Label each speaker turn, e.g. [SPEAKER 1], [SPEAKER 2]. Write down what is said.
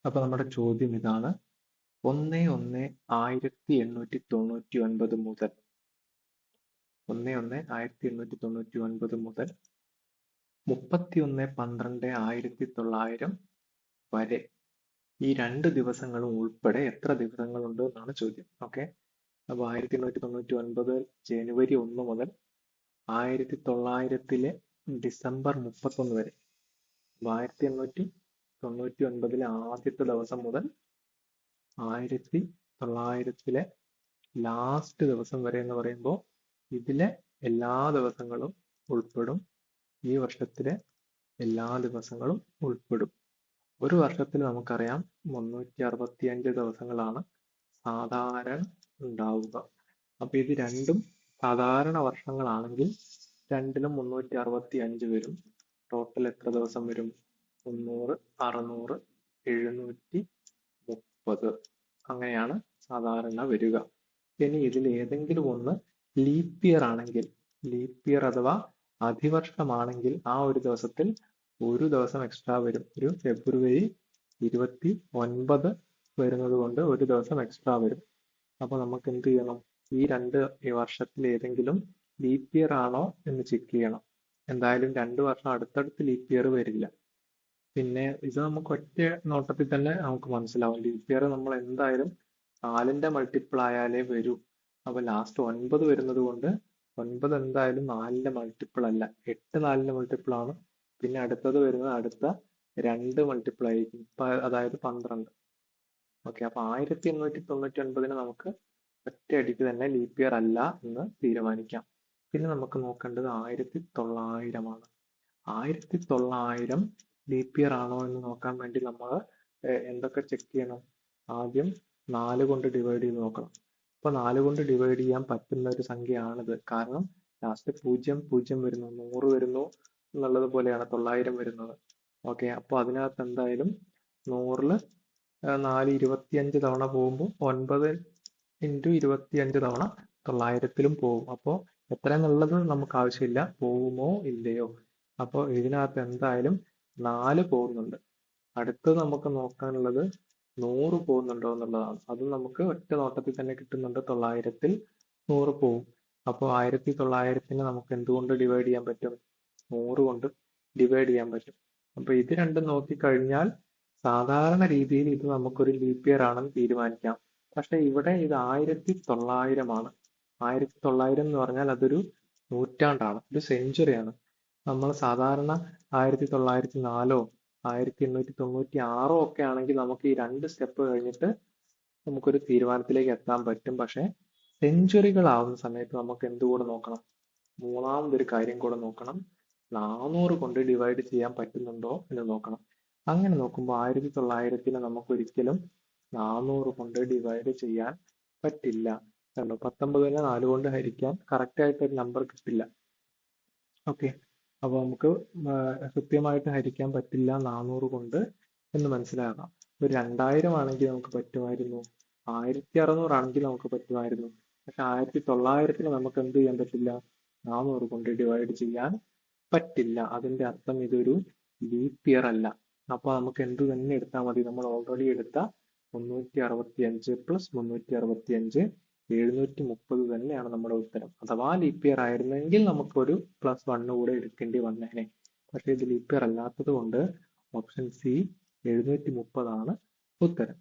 [SPEAKER 1] അപ്പൊ നമ്മുടെ ചോദ്യം ഇതാണ്: 1-1-1899 മുതൽ 1-1-1899 മുതൽ 31-12-1900 വരെ ഈ 2 ദിവസങ്ങളും ഉൾപ്പെടെ എത്ര ദിവസങ്ങളുണ്ട് എന്നാണ് ചോദ്യം. ഓക്കെ, അപ്പൊ 1899 ജനുവരി 1 മുതൽ 1900 ഡിസംബർ 31 വരെ. 1899 ആദ്യത്തെ ദിവസം മുതൽ 1900 ലാസ്റ്റ് ദിവസം വരെ എന്ന് പറയുമ്പോൾ ഇതിലെ എല്ലാ ദിവസങ്ങളും ഉൾപ്പെടും, ഈ വർഷത്തിലെ എല്ലാ ദിവസങ്ങളും ഉൾപ്പെടും. ഒരു വർഷത്തിൽ നമുക്കറിയാം 365 ദിവസങ്ങളാണ് സാധാരണ ഉണ്ടാവുക. അപ്പൊ ഇത് രണ്ടും സാധാരണ വർഷങ്ങളാണെങ്കിൽ രണ്ടിലും 365 വരും. ടോട്ടൽ എത്ര ദിവസം വരും? 300, 600, 730 അങ്ങനെയാണ് സാധാരണ വരിക. ഇനി ഇതിൽ ഏതെങ്കിലും ഒന്ന് ലീപ്പ് ഇയർ ആണെങ്കിൽ, ലീപ്പ് ഇയർ അഥവാ അതിവർഷമാണെങ്കിൽ ആ ഒരു ദിവസത്തിൽ ഒരു ദിവസം എക്സ്ട്രാ വരും. ഒരു ഫെബ്രുവരി 29 വരുന്നത് കൊണ്ട് ഒരു ദിവസം എക്സ്ട്രാ വരും. അപ്പൊ നമുക്ക് എന്ത് ചെയ്യണം? ഈ വർഷത്തിൽ ഏതെങ്കിലും ലീപ്പ് ഇയർ ആണോ എന്ന് ചെക്ക് ചെയ്യണം. എന്തായാലും 2 വർഷം അടുത്തടുത്ത് ലീപ്പ് ഇയർ വരില്ല. പിന്നെ ഇത് നമുക്ക് ഒറ്റ നോട്ടത്തിൽ തന്നെ നമുക്ക് മനസ്സിലാവും. ലീപ്പ് ഇയർ നമ്മൾ എന്തായാലും 4ന്റെ മൾട്ടിപ്പിൾ ആയാലേ വരൂ. അപ്പൊ ലാസ്റ്റ് 9 വരുന്നത് കൊണ്ട് 9 എന്തായാലും 4ന്റെ മൾട്ടിപ്പിൾ അല്ല, 8 4ന്റെ മൾട്ടിപ്പിൾ ആണ്. പിന്നെ അടുത്തത് വരുന്നത് അടുത്ത 2 മൾട്ടിപ്പിൾ ആയിരിക്കും, അതായത് 12. ഓക്കെ, അപ്പൊ 1899 നമുക്ക് ഒറ്റയടിക്ക് തന്നെ ലീപ്പ് ഇയർ അല്ല എന്ന് തീരുമാനിക്കാം. പിന്നെ നമുക്ക് നോക്കേണ്ടത് 1900 ആണ്. 1900 ലീപ്പ് ഇയർ ആണോ എന്ന് നോക്കാൻ വേണ്ടി നമ്മൾ എന്തൊക്കെ ചെക്ക് ചെയ്യണം? ആദ്യം 4 കൊണ്ട് ഡിവൈഡ് ചെയ്ത് നോക്കണം. അപ്പൊ 4 കൊണ്ട് ഡിവൈഡ് ചെയ്യാൻ പറ്റുന്ന ഒരു സംഖ്യയാണിത്. കാരണം ലാസ്റ്റ് 0 0 വരുന്നു, 100 വരുന്നു എന്നുള്ളത് പോലെയാണ് 900 വരുന്നത്. ഓക്കെ, അപ്പൊ അതിനകത്ത് എന്തായാലും 100ൽ 4 25 തവണ പോകുമ്പോൾ 9 × 25 തവണ 900ലും പോകും. അപ്പോൾ എത്രയെന്നുള്ളത് നമുക്ക് ആവശ്യമില്ല, പോകുമോ ഇല്ലയോ. അപ്പോൾ ഇതിനകത്ത് എന്തായാലും 4 പോകുന്നുണ്ട്. അടുത്തത് നമുക്ക് നോക്കാനുള്ളത് 100 പോകുന്നുണ്ടോ എന്നുള്ളതാണ്. അത് നമുക്ക് ഒറ്റ നോട്ടത്തിൽ തന്നെ കിട്ടുന്നുണ്ട്, 900ൽ 100 പോകും. അപ്പോൾ 1900നെ നമുക്ക് എന്തുകൊണ്ട് ഡിവൈഡ് ചെയ്യാൻ പറ്റും? 100 കൊണ്ട് ഡിവൈഡ് ചെയ്യാൻ പറ്റും. അപ്പൊ ഇത് രണ്ടും നോക്കിക്കഴിഞ്ഞാൽ സാധാരണ രീതിയിൽ ഇത് നമുക്കൊരു ലീപ്പ് ഇയർ ആണെന്ന് തീരുമാനിക്കാം. പക്ഷെ ഇവിടെ ഇത് 1900 ആണ്. 1900 എന്ന് പറഞ്ഞാൽ അതൊരു നൂറ്റാണ്ടാണ്, ഒരു സെഞ്ചുറിയാണ്. നമ്മൾ സാധാരണ 1904 1896 ഒക്കെ ആണെങ്കിൽ നമുക്ക് ഈ 2 സ്റ്റെപ്പ് കഴിഞ്ഞിട്ട് നമുക്കൊരു തീരുമാനത്തിലേക്ക് എത്താൻ പറ്റും. പക്ഷെ സെഞ്ചുറികളാവുന്ന സമയത്ത് നമുക്ക് എന്തുകൂടെ നോക്കണം? മൂന്നാമതൊരു കാര്യം കൂടെ നോക്കണം. 400 കൊണ്ട് ഡിവൈഡ് ചെയ്യാൻ പറ്റുന്നുണ്ടോ എന്ന് നോക്കണം. അങ്ങനെ നോക്കുമ്പോൾ 1900നെ നമുക്ക് ഒരിക്കലും 400 കൊണ്ട് ഡിവൈഡ് ചെയ്യാൻ പറ്റില്ല. കണ്ടോ, 19നെ 4 കൊണ്ട് ഹരിക്കാൻ കറക്റ്റ് ആയിട്ട് ഒരു നമ്പർ കിട്ടില്ല. ഓക്കെ, അപ്പൊ നമുക്ക് കൃത്യമായിട്ട് ഹരിക്കാൻ പറ്റില്ല 400 കൊണ്ട് എന്ന് മനസ്സിലാക്കാം. ഒരു 2000 ആണെങ്കിൽ നമുക്ക് പറ്റുമായിരുന്നു, 1600 ആണെങ്കിൽ നമുക്ക് പറ്റുമായിരുന്നു. പക്ഷെ 1900നെ നമുക്ക് എന്ത് ചെയ്യാൻ പറ്റില്ല? 400 കൊണ്ട് ഡിവൈഡ് ചെയ്യാൻ പറ്റില്ല. അതിന്റെ അർത്ഥം ഇതൊരു ലീപ്പ് ഇയർ അല്ല. അപ്പൊ നമുക്ക് എന്ത് തന്നെ എടുത്താൽ മതി? നമ്മൾ ഓൾറെഡി എടുത്ത 365 + 365 730 തന്നെയാണ് നമ്മുടെ ഉത്തരം. അഥവാ ലീപ്പ് ഇയർ ആയിരുന്നെങ്കിൽ നമുക്കൊരു +1 കൂടെ എടുക്കേണ്ടി വന്നേനെ. പക്ഷെ ഇത് ലീപ്പ് ഇയർ അല്ലാത്തത് കൊണ്ട് ഓപ്ഷൻ സി 730 ആണ് ഉത്തരം.